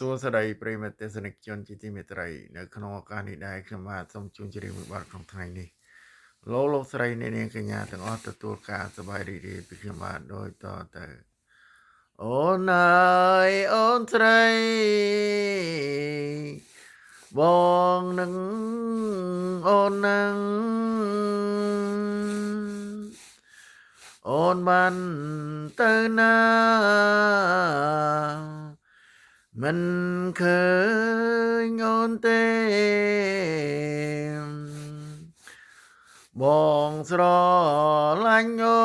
សួស្តីប្រិយមិត្តទស្សនិកជនជាទីមេត្រីនៅក្នុងឱកាសនេះដែរខ្ញុំបាទសូមជូនជម្រាបមួយបទក្នុងថ្ងៃនេះលោកស្រីអ្នកនាងកញ្ញាទាំងអស់ទទួលការសប្បាយរីករាយពីខ្ញុំបាទដូចតទៅអូនអើយអូនស្រីបងនឹងអូននឹងអូនបានទៅណាមិនឃើញអូនទេបងស្រឡាញ់អូ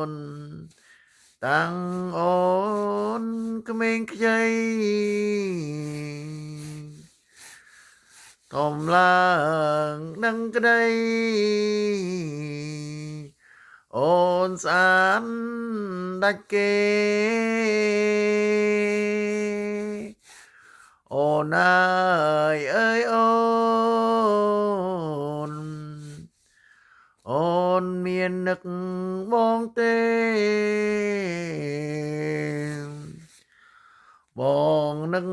នតាំងអូនក្មេងខ្ចីធំឡើងដឹងក្តីអូនស្អាតដាច់គេអូនអើយអើយអូនមាននឹកបងទេបងនឹង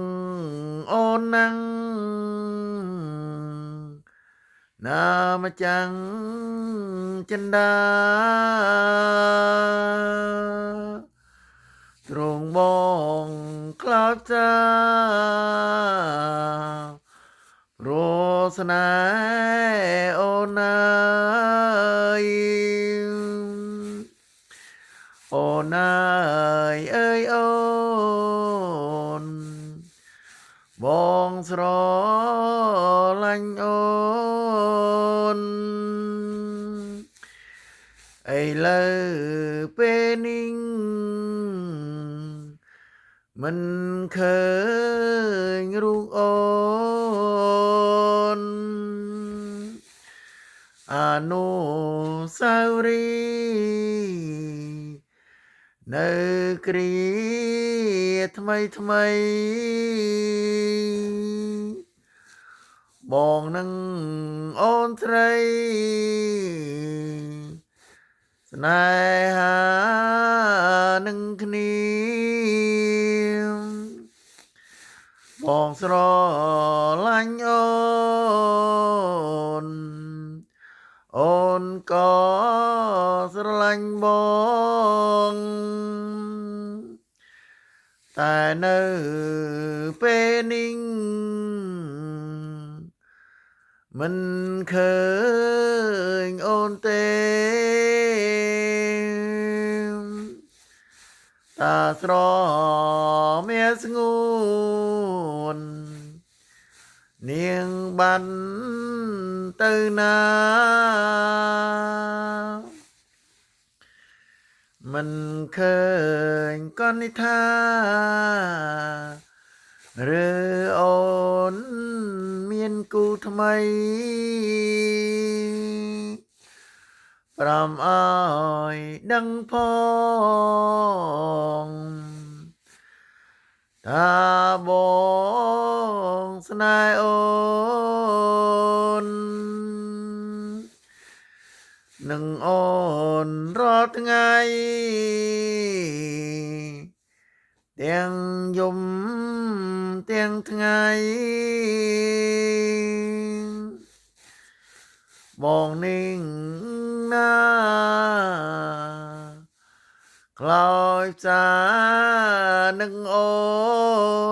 អូននឹងណាម្ចាំងចិន្តាទ្រង់បងខ្លោចតាព្រោះស្នេហ៍អូនអើយអូនអើយអើយអូនបងស្រឡាញ់អូនឥឡូវពេលនេះមិនឃើញរូបអូនអនុស្សាវរីយ៍នៅគ្រាថ្មីបងនឹងអូនស្រីស្នេហានឹងគ្នាបងស្រឡាញ់អូនអូនក៏ស្រឡាញ់បងតែនៅពេលនេះមិនឃើញអូនទេតាស្រមាស្ងួននាងបានទៅណាមិនឃើញកនិដ្ឋាឬអូនមានគូថ្មីប្រាំអើយដឹងផងថាបងស្នេហ៍អូននឹងអូនរាល់ថ្ងៃទាំងយំទាំងថ្ងៃបងនឹងណាខ្លោចផ្សានឹងអូន